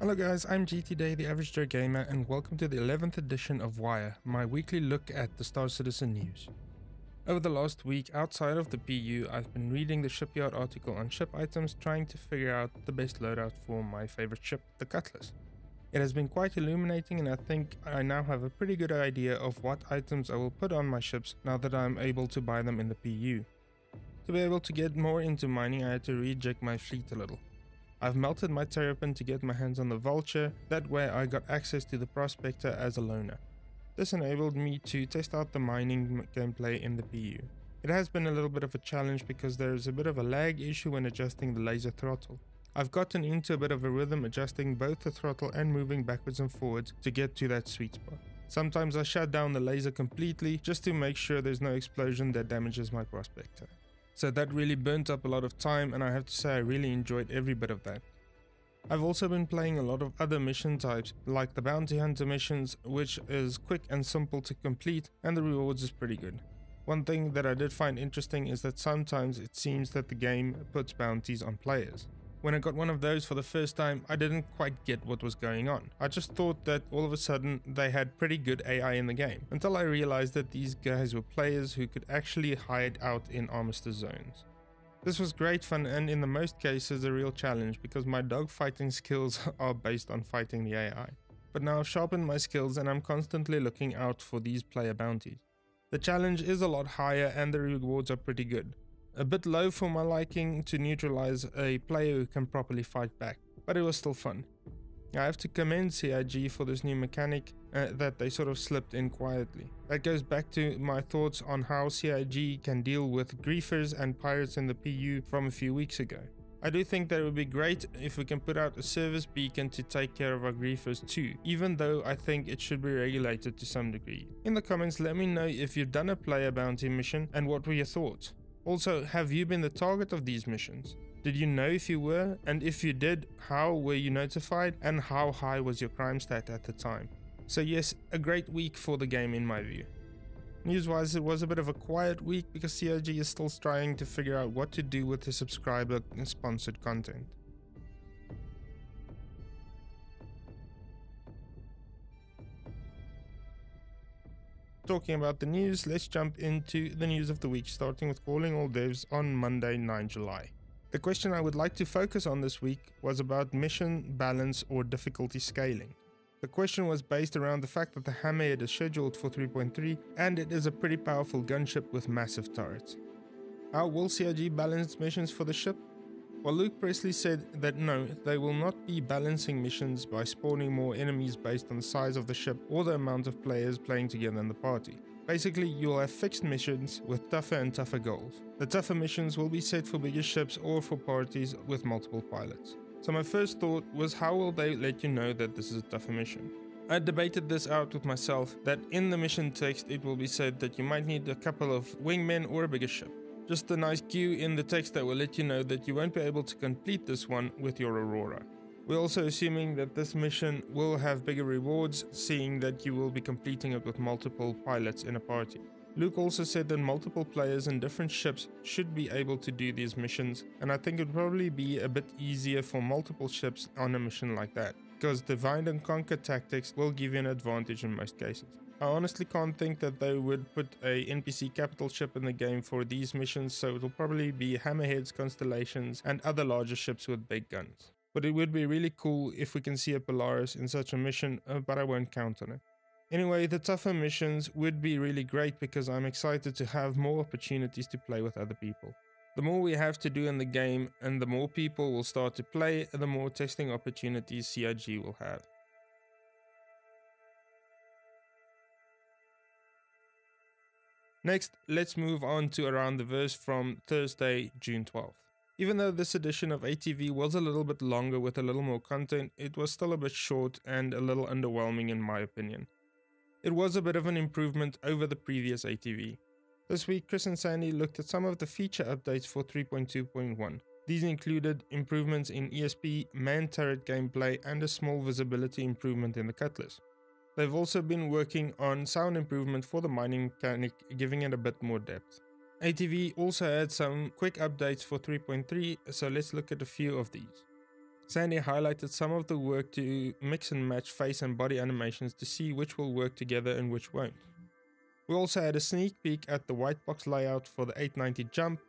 Hello guys, I'm GTDae, the Average Joe Gamer, and welcome to the 11th edition of Wire, my weekly look at the Star Citizen news. Over the last week, outside of the PU, I've been reading the shipyard article on ship items, trying to figure out the best loadout for my favorite ship, the Cutlass. It has been quite illuminating, and I think I now have a pretty good idea of what items I will put on my ships now that I'm able to buy them in the PU. To be able to get more into mining, I had to rejig my fleet a little. I've melted my Terrapin to get my hands on the Vulture, that way I got access to the Prospector as a loner. This enabled me to test out the mining gameplay in the PU. It has been a little bit of a challenge because there is a bit of a lag issue when adjusting the laser throttle. I've gotten into a bit of a rhythm adjusting both the throttle and moving backwards and forwards to get to that sweet spot. Sometimes I shut down the laser completely just to make sure there's no explosion that damages my Prospector. So that really burnt up a lot of time, and I have to say I really enjoyed every bit of that. I've also been playing a lot of other mission types, like the Bounty Hunter missions, which is quick and simple to complete, and the rewards is pretty good. One thing that I did find interesting is that sometimes it seems that the game puts bounties on players. When I got one of those for the first time, I didn't quite get what was going on. I just thought that all of a sudden they had pretty good AI in the game, until I realized that these guys were players who could actually hide out in armistice zones. This was great fun and in the most cases a real challenge because my dogfighting skills are based on fighting the AI. But now I've sharpened my skills and I'm constantly looking out for these player bounties. The challenge is a lot higher and the rewards are pretty good. A bit low for my liking to neutralize a player who can properly fight back, but it was still fun. I have to commend CIG for this new mechanic that they sort of slipped in quietly. That goes back to my thoughts on how CIG can deal with griefers and pirates in the PU from a few weeks ago. I do think that it would be great if we can put out a service beacon to take care of our griefers too, even though I think it should be regulated to some degree. In the comments, let me know if you've done a player bounty mission and what were your thoughts. Also, have you been the target of these missions? Did you know if you were? And if you did, how were you notified? And how high was your crime stat at the time? So yes, a great week for the game in my view. News-wise, it was a bit of a quiet week because CIG is still trying to figure out what to do with the subscriber and sponsored content. Talking about the news, let's jump into the news of the week, starting with calling all devs on Monday, 9 July. The question I would like to focus on this week was about mission balance or difficulty scaling. The question was based around the fact that the Hammerhead is scheduled for 3.3 and it is a pretty powerful gunship with massive turrets. How will CIG balance missions for the ship? Well, Luke Pressley said that no, they will not be balancing missions by spawning more enemies based on the size of the ship or the amount of players playing together in the party. Basically, you'll have fixed missions with tougher and tougher goals. The tougher missions will be set for bigger ships or for parties with multiple pilots. So my first thought was, how will they let you know that this is a tougher mission? I debated this out with myself, that in the mission text it will be said that you might need a couple of wingmen or a bigger ship. Just a nice cue in the text that will let you know that you won't be able to complete this one with your Aurora. We're also assuming that this mission will have bigger rewards, seeing that you will be completing it with multiple pilots in a party. Luke also said that multiple players in different ships should be able to do these missions, and I think it would probably be a bit easier for multiple ships on a mission like that, because divide and conquer tactics will give you an advantage in most cases. I honestly can't think that they would put a NPC capital ship in the game for these missions, so it will probably be Hammerheads, Constellations and other larger ships with big guns. But it would be really cool if we can see a Polaris in such a mission, but I won't count on it. Anyway, the tougher missions would be really great because I'm excited to have more opportunities to play with other people. The more we have to do in the game and the more people will start to play, the more testing opportunities CIG will have. Next, let's move on to Around the Verse from Thursday, June 12th. Even though this edition of ATV was a little bit longer with a little more content, it was still a bit short and a little underwhelming in my opinion. It was a bit of an improvement over the previous ATV. This week, Chris and Sandy looked at some of the feature updates for 3.2.1. These included improvements in ESP, man turret gameplay, and a small visibility improvement in the Cutlass. They've also been working on sound improvement for the mining mechanic, giving it a bit more depth. ATV also had some quick updates for 3.3, so let's look at a few of these. Sandy highlighted some of the work to mix and match face and body animations to see which will work together and which won't. We also had a sneak peek at the white box layout for the 890 jump,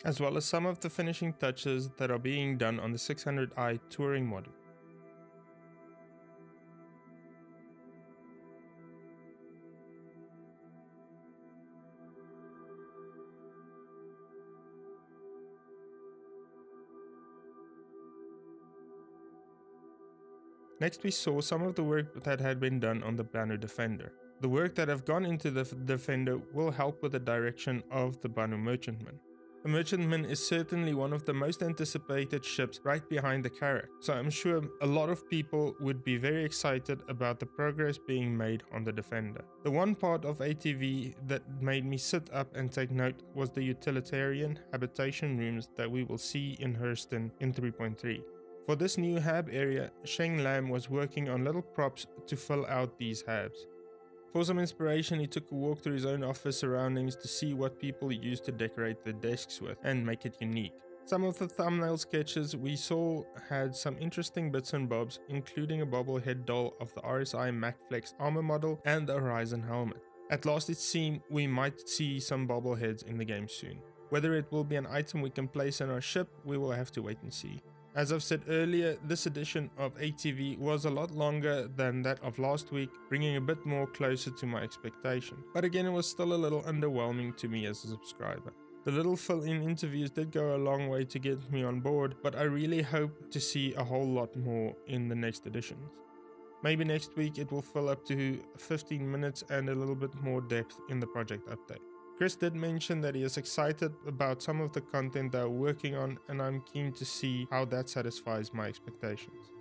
as well as some of the finishing touches that are being done on the 600i touring model. Next we saw some of the work that had been done on the Banu Defender. The work that have gone into the Defender will help with the direction of the Banu Merchantman. The Merchantman is certainly one of the most anticipated ships right behind the Carrack, so I'm sure a lot of people would be very excited about the progress being made on the Defender. The one part of ATV that made me sit up and take note was the utilitarian habitation rooms that we will see in Hurston in 3.3. For this new hab area, Sheng Lam was working on little props to fill out these habs. For some inspiration, he took a walk through his own office surroundings to see what people used to decorate their desks with and make it unique. Some of the thumbnail sketches we saw had some interesting bits and bobs, including a bobblehead doll of the RSI MacFlex armor model and the Horizon helmet. At last it seemed we might see some bobbleheads in the game soon. Whether it will be an item we can place in our ship, we will have to wait and see. As I've said earlier, this edition of ATV was a lot longer than that of last week, bringing a bit more closer to my expectation. But again, it was still a little underwhelming to me as a subscriber. The little fill-in interviews did go a long way to get me on board, but I really hope to see a whole lot more in the next editions. Maybe next week it will fill up to 15 minutes and a little bit more depth in the project update. Chris did mention that he is excited about some of the content they are working on, and I'm keen to see how that satisfies my expectations.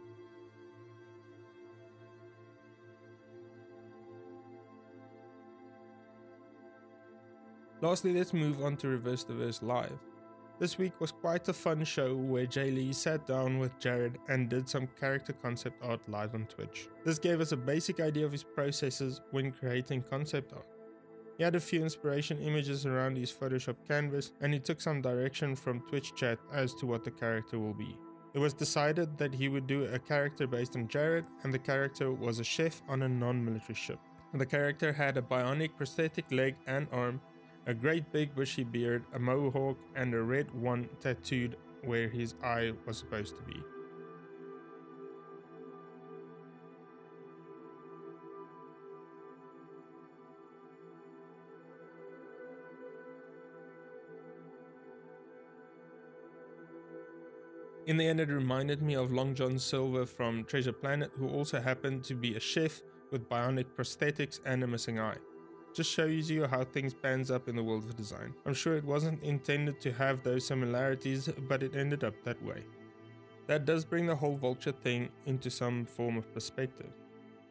Lastly, let's move on to Reverse the Verse Live. This week was quite a fun show where JLee sat down with Jared and did some character concept art live on Twitch. This gave us a basic idea of his processes when creating concept art. He had a few inspiration images around his Photoshop canvas, and he took some direction from Twitch chat as to what the character will be. It was decided that he would do a character based on Jared, and the character was a chef on a non-military ship. The character had a bionic prosthetic leg and arm, a great big bushy beard, a mohawk, and a red one tattooed where his eye was supposed to be. In the end, it reminded me of Long John Silver from Treasure Planet, who also happened to be a chef with bionic prosthetics and a missing eye. Just shows you how things pans up in the world of design. I'm sure it wasn't intended to have those similarities, but it ended up that way. That does bring the whole vulture thing into some form of perspective.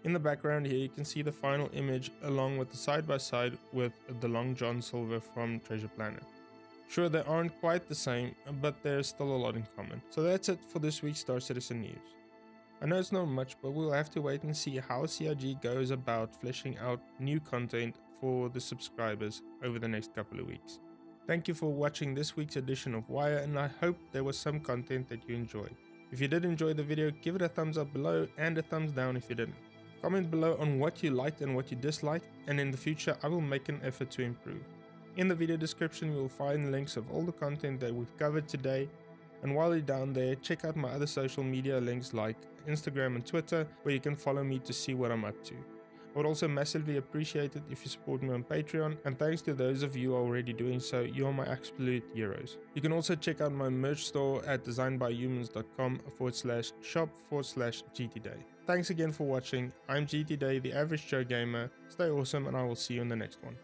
In the background here you can see the final image along with the side-by-side with the Long John Silver from Treasure Planet. Sure, they aren't quite the same, but there's still a lot in common. So that's it for this week's Star Citizen news. I know it's not much, but we'll have to wait and see how CIG goes about fleshing out new content for the subscribers over the next couple of weeks. Thank you for watching this week's edition of Wire, and I hope there was some content that you enjoyed. If you did enjoy the video, give it a thumbs up below and a thumbs down if you didn't. Comment below on what you liked and what you disliked, and in the future I will make an effort to improve. In the video description you will find links of all the content that we've covered today, and while you're down there, check out my other social media links like Instagram and Twitter, where you can follow me to see what I'm up to. I would also massively appreciate it if you support me on Patreon, and thanks to those of you already doing so, you are my absolute heroes. You can also check out my merch store at designbyhumans.com/shop/GTDae. Thanks again for watching. I'm GTDae, the average Joe gamer. Stay awesome, and I will see you in the next one.